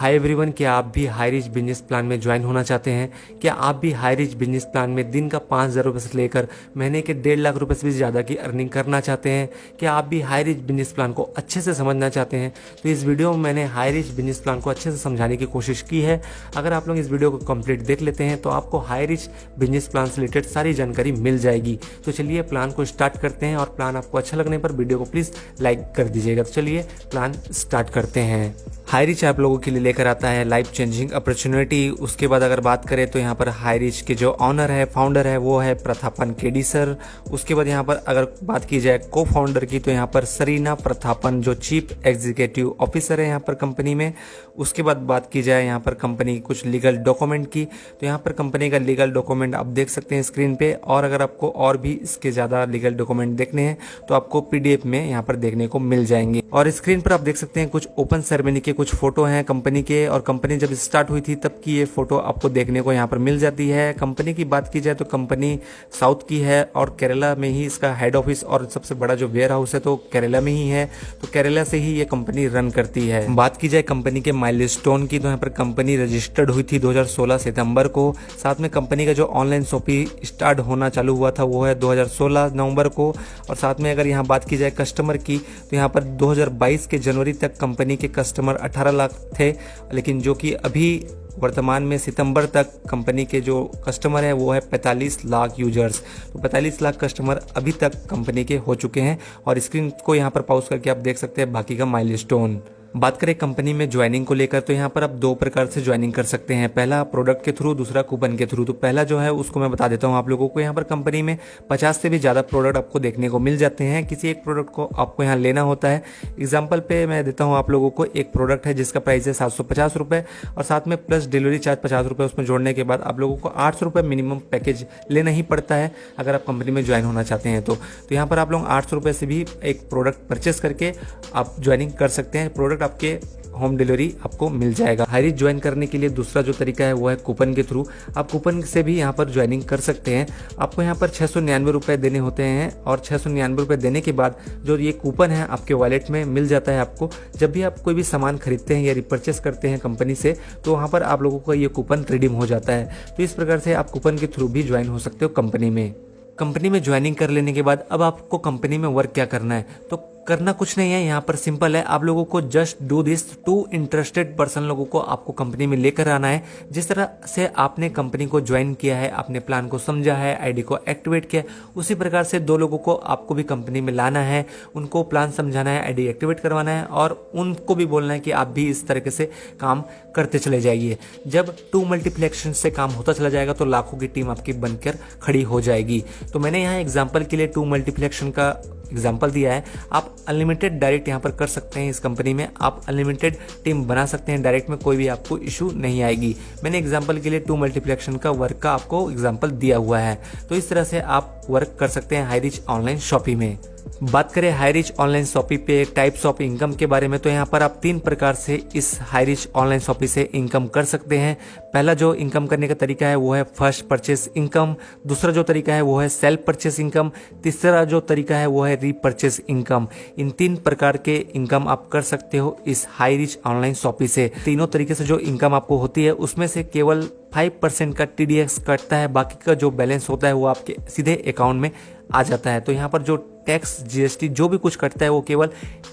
Hi everyone, क्या आप भी हाई रिच बिजनेस प्लान में ज्वाइन होना चाहते हैं? क्या आप भी हाई रिच बिजनेस प्लान में दिन का 5,000 रुपये से लेकर महीने के 1.5 लाख रुपए से भी ज़्यादा की अर्निंग करना चाहते हैं? क्या आप भी हाई रिच बिजनेस प्लान को अच्छे से समझना चाहते हैं? तो इस वीडियो में मैंने हाई रिच बिजनेस प्लान को अच्छे से समझाने की कोशिश की है। अगर आप लोग इस वीडियो को कंप्लीट देख लेते हैं तो आपको हाई रिच बिजनेस प्लान से रिलेटेड सारी जानकारी मिल जाएगी। तो चलिए प्लान को स्टार्ट करते हैं, और प्लान आपको अच्छा लगने पर वीडियो को प्लीज़ लाइक कर दीजिएगा। तो चलिए प्लान स्टार्ट करते हैं। हाई रिच आप लोगों के लिए लेकर आता है लाइफ चेंजिंग अपॉर्चुनिटी। उसके बाद अगर बात करें तो यहाँ पर हाई रिच के जो ऑनर है, फाउंडर है, वो है प्रथापन केडी सर। उसके बाद यहाँ पर अगर बात की जाए को फाउंडर की तो यहाँ पर सरीना प्रथापन जो चीफ एग्जीक्यूटिव ऑफिसर है यहाँ पर कंपनी में। उसके बाद बात की जाए यहाँ पर कंपनी कुछ लीगल डॉक्यूमेंट की, तो यहाँ पर कंपनी का लीगल डॉक्यूमेंट आप देख सकते हैं स्क्रीन पे। और अगर आपको और भी इसके ज़्यादा लीगल डॉक्यूमेंट देखने हैं तो आपको PDF में यहाँ पर देखने को मिल जाएंगे। और स्क्रीन पर आप देख सकते हैं कुछ ओपन सेरेमनी के कुछ फोटो हैं कंपनी के, और कंपनी जब स्टार्ट हुई थी तब की ये फोटो आपको देखने को यहाँ पर मिल जाती है। कंपनी की बात की जाए तो कंपनी साउथ की है और केरला में ही इसका हेड ऑफिस और सबसे बड़ा जो वेयर हाउस है तो केरला में ही है। तो केरला से ही ये कंपनी रन करती है। बात की जाए कंपनी के माइलस्टोन की तो यहाँ पर कंपनी रजिस्टर्ड हुई थी 2016 सितंबर को। साथ में कंपनी का जो ऑनलाइन शॉपिंग स्टार्ट होना चालू हुआ था वो है 2016 नवंबर को। और साथ में अगर यहाँ बात की जाए कस्टमर की तो यहाँ पर 2022 के जनवरी तक कंपनी के कस्टमर 18 लाख थे, लेकिन जो कि अभी वर्तमान में सितंबर तक कंपनी के जो कस्टमर है वो है 45 लाख यूजर्स। तो 45 लाख कस्टमर अभी तक कंपनी के हो चुके हैं। और स्क्रीन को यहाँ पर पॉज करके आप देख सकते हैं बाकी का माइलस्टोन। बात करें कंपनी में ज्वाइनिंग को लेकर तो यहाँ पर आप 2 प्रकार से ज्वाइनिंग कर सकते हैं। पहला प्रोडक्ट के थ्रू, दूसरा कूपन के थ्रू। तो पहला जो है उसको मैं बता देता हूँ आप लोगों को। यहाँ पर कंपनी में 50 से भी ज़्यादा प्रोडक्ट आपको देखने को मिल जाते हैं। किसी एक प्रोडक्ट को आपको यहाँ लेना होता है। एग्जाम्पल पे मैं देता हूँ आप लोगों को। एक प्रोडक्ट है जिसका प्राइस है 750 रुपये, और साथ में प्लस डिलीवरी चार्ज 50 रुपये उसमें जोड़ने के बाद आप लोगों को 800 रुपये मिनिमम पैकेज लेना ही पड़ता है अगर आप कंपनी में ज्वाइन होना चाहते हैं तो यहाँ पर आप लोग 800 रुपये से भी एक प्रोडक्ट परचेस करके आप ज्वाइनिंग कर सकते हैं। प्रोडक्ट आपके होम डिलीवरी आपको मिल जाएगा। हाई रिच ज्वाइन करने के लिए दूसरा जो तरीका है वो है कूपन के थ्रू। आप कूपन से भी यहाँ पर ज्वाइनिंग कर सकते हैं। आपको यहाँ पर 699 रुपये देने होते हैं, और 699 रुपये देने के बाद जो ये कूपन है आपके वॉलेट में मिल जाता है आपको। जब भी आप कोई भी सामान खरीदते हैं या रिपर्चेस करते हैं कंपनी से तो वहाँ पर आप लोगों को ये कूपन रिडीम हो जाता है। तो इस प्रकार से आप कूपन के थ्रू भी ज्वाइन हो सकते हो कंपनी में। कंपनी में ज्वाइनिंग कर लेने के बाद अब आपको कंपनी में वर्क क्या करना है? तो करना कुछ नहीं है, यहाँ पर सिंपल है। आप लोगों को just do this. 2 interested person लोगों को आपको कंपनी में लेकर आना है। जिस तरह से आपने कंपनी को ज्वाइन किया है, आपने प्लान को समझा है, आईडी को एक्टिवेट किया, उसी प्रकार से 2 लोगों को आपको भी कंपनी में लाना है। उनको प्लान समझाना है, आईडी एक्टिवेट करवाना है, और उनको भी बोलना है कि आप भी इस तरीके से काम करते चले जाइए। जब 2 मल्टीप्लेक्शन से काम होता चला जाएगा तो लाखों की टीम आपकी बनकर खड़ी हो जाएगी। तो मैंने यहाँ एग्जाम्पल के लिए 2 मल्टीप्लेक्शन का एग्जाम्पल दिया है। आप अनलिमिटेड डायरेक्ट यहाँ पर कर सकते हैं। इस कंपनी में आप अनलिमिटेड टीम बना सकते हैं डायरेक्ट में, कोई भी आपको इशू नहीं आएगी। मैंने एग्जाम्पल के लिए 2 मल्टीप्लेक्शन का वर्क का आपको एग्जाम्पल दिया हुआ है। तो इस तरह से आप वर्क कर सकते हैं हाई रिच ऑनलाइन शॉपिंग में। बात करें हाई रिच ऑनलाइन शॉपिंग पे टाइप्स ऑफ इनकम के बारे में तो यहाँ पर आप 3 प्रकार से इस हाई रिच ऑनलाइन शॉपिंग से इनकम कर सकते हैं। पहला जो इनकम करने का तरीका है वो है फर्स्ट परचेस इनकम। दूसरा जो तरीका है वो है सेल्फ परचेस इनकम। तीसरा जो तरीका है वो है रीपरचेस इनकम। इन 3 प्रकार के इनकम आप कर सकते हो इस हाई रिच ऑनलाइन शॉपिंग से। तीनों तरीके से जो इनकम आपको होती है उसमें से केवल 5% का TDS कटता है, बाकी का जो बैलेंस होता है वो आपके सीधे अकाउंट में आ जाता है। तो यहाँ पर जो टैक्स GST जो भी कुछ कटता है वो केवल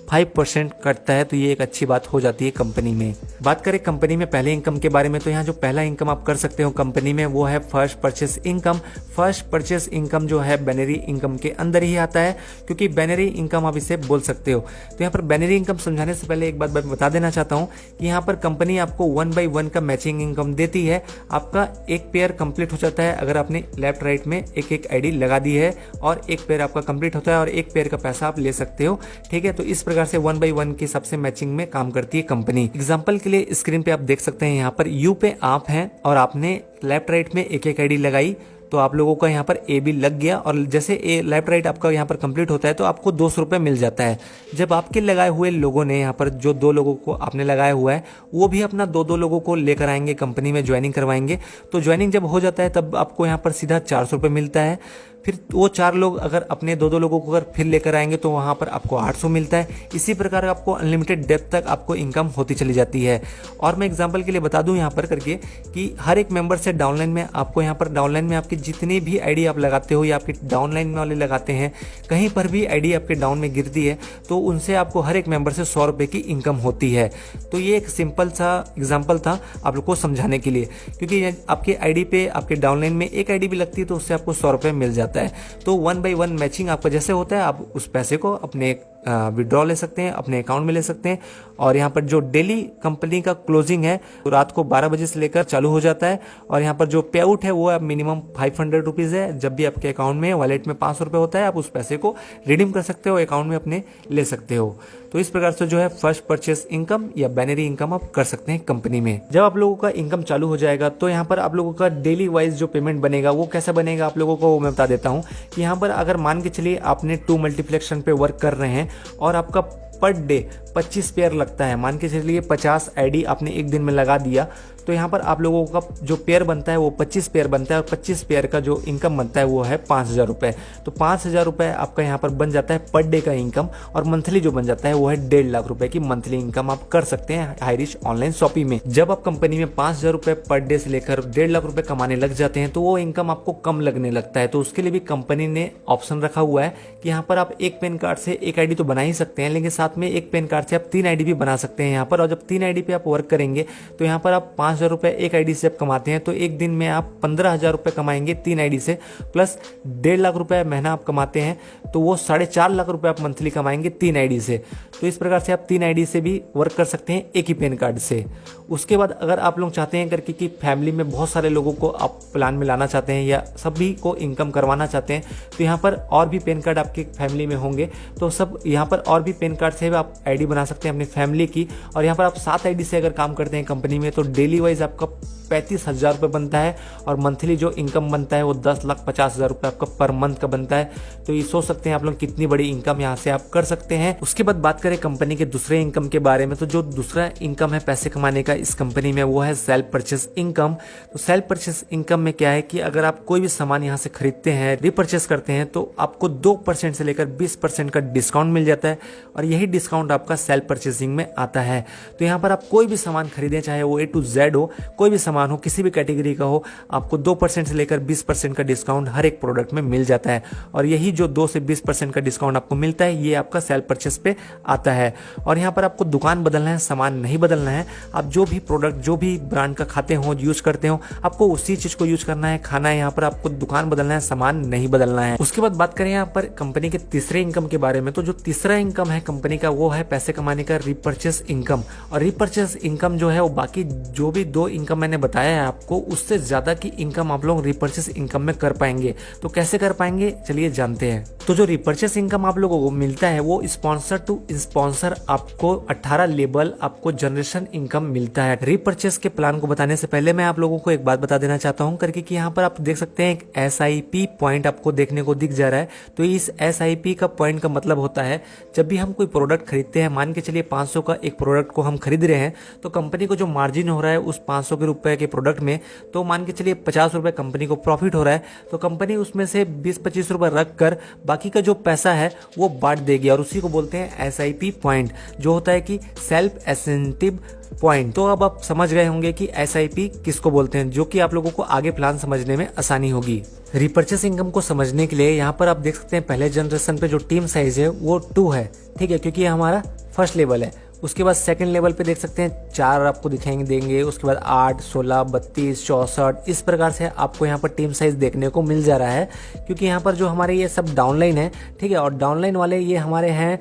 5% कटता है। तो ये एक अच्छी बात हो जाती है कंपनी में। बात करें कंपनी में पहले इनकम के बारे में तो यहाँ जो पहला इनकम आप कर सकते हो कंपनी में वो है first purchase income. First purchase income जो है बैनरी इनकम के अंदर ही आता है, क्योंकि बैनरी इनकम आप इसे बोल सकते हो। तो यहाँ पर बैनरी इनकम समझाने से पहले एक बात मैं बता देना चाहता हूँ कि यहाँ पर कंपनी आपको 1 by 1 का मैचिंग इनकम देती है। आपका एक पेयर कंप्लीट हो जाता है अगर आपने लेफ्ट राइट में एक आईडी लगा दी है, और एक पेयर आपका कंप्लीट होता है और एक पेयर का पैसा आप ले सकते हो। ठीक है, तो इस प्रकार से 1 by 1 के हिसाब से मैचिंग में काम करती है कंपनी। एग्जांपल के लिए स्क्रीन पे आप देख सकते हैं यहाँ पर यू पे आप हैं और आपने लेफ्ट राइट में एक आईडी लगाई तो आप लोगों का यहाँ पर ए भी लग गया, और जैसे ए लेफ्ट राइट आपका यहाँ पर कंप्लीट होता है तो आपको 200 रुपये मिल जाता है। जब आपके लगाए हुए लोगों ने यहाँ पर जो 2 लोगों को आपने लगाया हुआ है वो भी अपना 2 लोगों को लेकर आएंगे कंपनी में ज्वाइनिंग करवाएंगे। तो ज्वाइनिंग जब हो जाता है तब आपको यहाँ पर सीधा 400 रुपये मिलता है। फिर वो 4 लोग अगर अपने 2-2 लोगों को अगर फिर लेकर आएंगे तो वहाँ पर आपको 800 मिलता है। इसी प्रकार आपको अनलिमिटेड डेप्थ तक आपको इनकम होती चली जाती है। और मैं एग्जांपल के लिए बता दूं यहाँ पर करके कि हर एक मेंबर से डाउनलाइन में आपको यहाँ पर डाउनलाइन में आपकी जितनी भी आईडी आप लगाते हो या आपके डाउनलाइन वाले लगाते हैं, कहीं पर भी आईडी आपके डाउन में गिरती है तो उनसे आपको हर एक मेंबर से 100 रुपये की इनकम होती है। तो ये एक सिंपल सा एग्जाम्पल था आप लोग को समझाने के लिए, क्योंकि आपके आईडी पे आपके डाउनलाइन में एक आईडी भी लगती है तो उससे आपको 100 रुपये मिल जाता है। तो 1 by 1 मैचिंग आपका जैसे होता है, आप उस पैसे को अपने विड्रॉ ले सकते हैं, अपने अकाउंट में ले सकते हैं। और यहाँ पर जो डेली कंपनी का क्लोजिंग है तो रात को 12 बजे से लेकर चालू हो जाता है। और यहाँ पर जो पे आउट है वो मिनिमम 500 रुपीज़ है। जब भी आपके अकाउंट में वॉलेट में 500 रुपये होता है आप उस पैसे को रिडीम कर सकते हो, अकाउंट में अपने ले सकते हो। तो इस प्रकार से जो है फर्स्ट परचेस इनकम या बैनरी इनकम आप कर सकते हैं कंपनी में। जब आप लोगों का इनकम चालू हो जाएगा तो यहाँ पर आप लोगों का डेली वाइज जो पेमेंट बनेगा वो कैसा बनेगा आप लोगों को मैं बता देता हूँ कि यहाँ पर अगर मान के चलिए आपने 2 मल्टीप्लेक्शन पे वर्क कर रहे हैं और आपका पर डे 25 पेयर लगता है, मान के चलिए 50 आईडी आपने एक दिन में लगा दिया तो यहाँ पर आप लोगों का जो पेयर बनता है वो 25 पेयर बनता है और 25 पेयर का जो इनकम बनता है वो है 5,000 रुपये। तो 5,000 रुपये आपका यहाँ पर बन जाता है पर डे का इनकम। और मंथली जो बन जाता है वो है 1.5 लाख रुपए की मंथली इनकम आप कर सकते हैं हाईरिच ऑनलाइन शॉपिंग में। जब आप कंपनी में 5,000 रुपये पर डे से लेकर 1.5 लाख रुपए कमाने लग जाते हैं तो वो इनकम आपको कम लगने लगता है। तो उसके लिए भी कंपनी ने ऑप्शन रखा हुआ है कि यहाँ पर आप एक पैन कार्ड से एक आईडी तो बना ही सकते हैं, लेकिन साथ में एक पैन कार्ड से आप 3 आईडी भी बना सकते हैं यहाँ पर। और जब 3 आईडी पे आप वर्क करेंगे तो यहाँ पर आप 5,000 रुपये एक आईडी से आप कमाते हैं तो एक दिन में आप 15,000 रुपये कमाएंगे 3 आईडी से, प्लस 1.5 लाख रुपये महीना आप कमाते हैं तो वो 4.5 लाख रुपये आप मंथली कमाएंगे 3 आईडी से। तो इस प्रकार से आप 3 आईडी से भी वर्क कर सकते हैं एक ही पैन कार्ड से। उसके बाद अगर आप लोग चाहते हैं करके कि फैमिली में बहुत सारे लोगों को आप प्लान में लाना चाहते हैं या सभी को इनकम करवाना चाहते हैं तो यहाँ पर और भी पैन कार्ड आपके फैमिली में होंगे तो सब यहाँ पर और भी पैन कार्ड से भी आप आईडी बना सकते हैं अपनी फैमिली की। और यहाँ पर आप 7 आईडी से अगर काम करते हैं कंपनी में तो डेली वाइज आपका 35,000 रुपये बनता है और मंथली जो इनकम बनता है वो 10,50,000 रुपये आपका पर मंथ का बनता है। तो ये सोच सकते हैं आप लोग कितनी बड़ी इनकम यहाँ से आप कर सकते हैं। उसके बाद बात करें कंपनी के दूसरे इनकम के बारे में तो जो दूसरा इनकम है पैसे कमाने का इस कंपनी में वो है सेल्फ परचेस इनकम। तो सेल्फ परचेस इनकम में क्या है कि अगर आप कोई भी सामान यहाँ से खरीदते हैं, रिपर्चेस करते हैं तो आपको 2% से लेकर 20% का डिस्काउंट मिल जाता है और यही डिस्काउंट आपका सेल्फ परचेसिंग में आता है। तो यहाँ पर आप कोई भी सामान खरीदें, चाहे वो A to Z हो, कोई भी सामान हो, किसी भी कैटेगरी का हो, आपको 2% से लेकर 20% का डिस्काउंट हर एक प्रोडक्ट में मिल जाता है। और यही जो 2 से 20% का डिस्काउंट आपको मिलता है ये आपका सेल्फ परचेस पे आता है। और यहाँ पर आपको दुकान बदलना है, सामान नहीं बदलना है। आप जो भी प्रोडक्ट जो भी ब्रांड का खाते हो, यूज करते हो, आपको उसी चीज को यूज करना है, खाना है। यहाँ पर आपको दुकान बदलना है, सामान नहीं बदलना है। उसके बाद बात करें यहाँ पर कंपनी के तीसरे इनकम के बारे में तो जो तीसरा इनकम है कंपनी का वो है पैसे कमाने का रिपर्चेस इनकम। और रिपर्चेस इनकम जो है वो बाकी जो भी 2 इनकम मैंने बताया है आपको उससे ज्यादा की इनकम आप लोग रिपर्चेस इनकम में कर पाएंगे। तो कैसे कर पाएंगे चलिए जानते हैं। तो जो रिपर्चेस इनकम आप लोगों को मिलता है वो स्पॉन्सर टू स्पॉन्सर आपको 18 लेवल आपको जनरेशन इनकम मिलता है। रिपर्चेस के प्लान को बताने से पहले मैं आप लोगों को एक बात बता देना चाहता हूं करके कि यहाँ पर आप देख सकते हैं एक SIP पॉइंट आपको देखने को दिख जा रहा है। तो इस SIP का पॉइंट का मतलब होता है जब भी हम कोई प्रोडक्ट खरीदते हैं, मान के चलिए 500 का एक प्रोडक्ट को हम खरीद रहे हैं तो कंपनी को जो मार्जिन हो रहा है उस 500 के रुपए के प्रोडक्ट में, तो मान के चलिए 50 रुपए कंपनी को प्रॉफिट हो रहा है तो कंपनी उसमें से 20-25 रुपए रख कर बाकी का जो पैसा है वो बांट देगी और उसी को बोलते हैं SIP पॉइंट, जो होता है कि सेल्फ इंसेंटिव पॉइंट। तो अब आप समझ गए होंगे कि SIP किसको बोलते हैं, जो कि आप लोगों को आगे प्लान समझने में आसानी होगी। रिपर्चेस इनकम को समझने के लिए यहाँ पर आप देख सकते हैं पहले जनरेशन पे जो टीम साइज है वो 2 है, ठीक है, क्योंकि ये हमारा फर्स्ट लेवल है। उसके बाद सेकंड लेवल पे देख सकते हैं 4 आपको दिखाएंगे देंगे। उसके बाद 8, 16, 32, 64 इस प्रकार से आपको यहाँ पर टीम साइज देखने को मिल जा रहा है, क्योंकि यहाँ पर जो हमारे ये सब डाउनलाइन है, ठीक है, और डाउनलाइन वाले ये हमारे हैं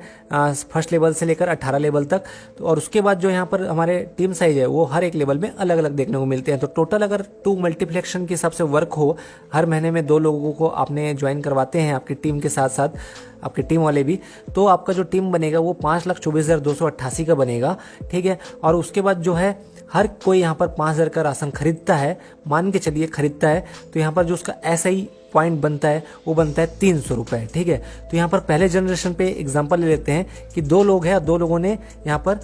फर्स्ट लेवल से लेकर 18 लेवल तक। तो और उसके बाद जो यहाँ पर हमारे टीम साइज है वो हर एक लेवल में अलग अलग देखने को मिलते हैं। तो टोटल अगर 2 मल्टीप्लेक्शन के हिसाब से वर्क हो, हर महीने में 2 लोगों को आपने ज्वाइन करवाते हैं आपकी टीम के साथ साथ आपकी टीम वाले भी, तो आपका जो टीम बनेगा वो 5,24,288 का बनेगा, ठीक है। और उसके बाद जो है हर कोई यहाँ पर 5,000 का राशन खरीदता है, मान के चलिए खरीदता है, तो यहाँ पर जो उसका SI पॉइंट बनता है वो बनता है 300 रुपये, ठीक है। तो यहाँ पर पहले जनरेशन पे एग्जांपल ले लेते हैं कि 2 लोग हैं, 2 लोगों ने यहाँ पर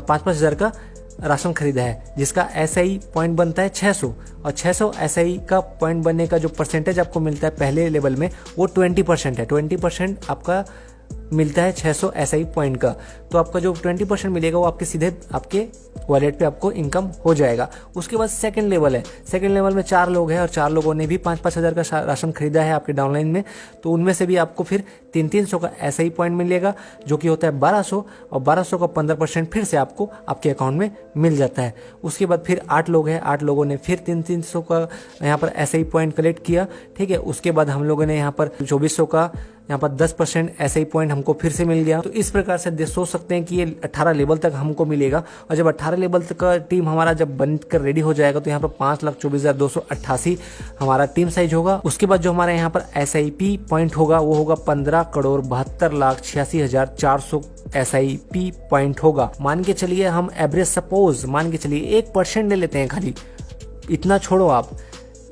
5,000 का राशन खरीदा है जिसका SI पॉइंट बनता है 600, और 600 SI का पॉइंट बनने का जो परसेंटेज आपको मिलता है पहले लेवल में वो 20% है। 20% आपका मिलता है 600 SI पॉइंट का। तो आपका जो 20% मिलेगा वो आपके सीधे आपके वॉलेट पे आपको इनकम हो जाएगा। उसके बाद सेकंड लेवल है। सेकंड लेवल में 4 लोग हैं और 4 लोगों ने भी 5-5 हज़ार का राशन खरीदा है आपके डाउनलाइन में। तो उनमें से भी आपको फिर 300 का SI पॉइंट मिलेगा जो कि होता है 1200, और 1200 का 15% फिर से आपको आपके अकाउंट में मिल जाता है। उसके बाद फिर 8 लोग हैं, 8 लोगों ने फिर 300 का यहाँ पर SI पॉइंट कलेक्ट किया। ठीक है, उसके बाद हम लोगों ने यहाँ पर 2400 का यहाँ पर 10% SI पॉइंट हमको फिर से मिल गया। तो इस प्रकार से सोच सकते हैं कि ये 18 लेवल तक हमको मिलेगा, और जब 18 लेवल तक का टीम हमारा जब बनकर रेडी हो जाएगा तो यहाँ पर 5,24,288 हमारा टीम साइज होगा। उसके बाद जो हमारे यहाँ पर SIP पॉइंट होगा वो होगा 15,72,86,400 SIP पॉइंट होगा। मान के चलिए हम एवरेज सपोज मान के चलिए 1% ले लेते हैं खाली, इतना छोड़ो आप,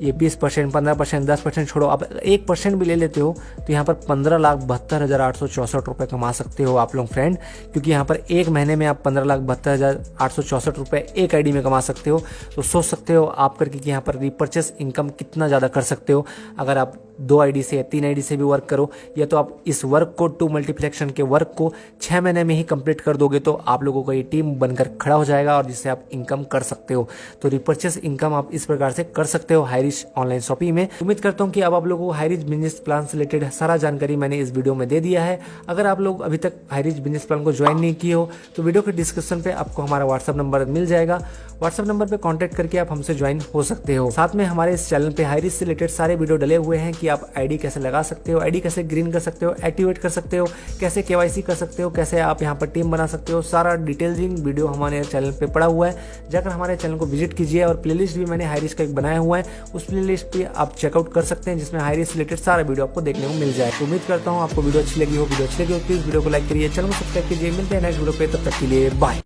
ये 20%, 15%, 10% छोड़ो, आप 1% भी ले लेते हो तो यहाँ पर 15,72,864 रुपये कमा सकते हो आप लोग फ्रेंड। क्योंकि यहाँ पर एक महीने में आप 15,72,864 रुपये एक आईडी में कमा सकते हो। तो सोच सकते हो आप करके कि यहाँ पर रिपर्चेस इनकम कितना ज़्यादा कर सकते हो अगर आप 2 आईडी से या 3 आईडी से भी वर्क करो, या तो आप इस वर्क को 2 मल्टीप्लेक्शन के वर्क को 6 महीने में ही कंप्लीट कर दोगे तो आप लोगों का ये टीम बनकर खड़ा हो जाएगा और जिससे आप इनकम कर सकते हो। तो रिपर्चेस इनकम आप इस प्रकार से कर सकते हो हाईरिच ऑनलाइन शॉपिंग में। उम्मीद करता हूँ कि अब आप लोगों को हाईरिच बिजनेस प्लान से रिलेटेड सारा जानकारी मैंने इस वीडियो में दे दिया है। अगर आप लोग अभी तक हाईरिच बिजनेस प्लान को ज्वाइन नहीं किए हो तो वीडियो के डिस्क्रिप्शन पे आपको हमारा व्हाट्सअप नंबर मिल जाएगा। व्हाट्सअप नंबर पे कांटेक्ट करके आप हमसे ज्वाइन हो सकते हो। साथ में हमारे इस चैनल पे हाईरिच से रिलेटेड सारे वीडियो डले हुए हैं कि आप आईडी कैसे लगा सकते हो, आईडी कैसे ग्रीन कर सकते हो, एक्टिवेट कर सकते हो, कैसे KYC कर सकते हो, कैसे आप यहाँ पर टीम बना सकते हो। सारा डिटेलिंग वीडियो हमारे चैनल पे पड़ा हुआ है, जाकर हमारे चैनल को विजिट कीजिए। और प्लेलिस्ट भी मैंने हाईरिच का एक बनाया हुआ है, उस प्लेलिस्ट पे आप चेकआउट कर सकते हैं जिसमें हाईरिच से रिलेटेड सारा वीडियो आपको देखने को मिल जाए। तो उम्मीद करता हूँ आपको वीडियो अच्छी लगी हो। वीडियो अच्छी लगी हो प्लीज वीडियो को लाइक करिए, चैनल को सब्सक्राइब कीजिए। मिलते हैं नेक्स्ट वीडियो पे, तब तक के लिए बाय।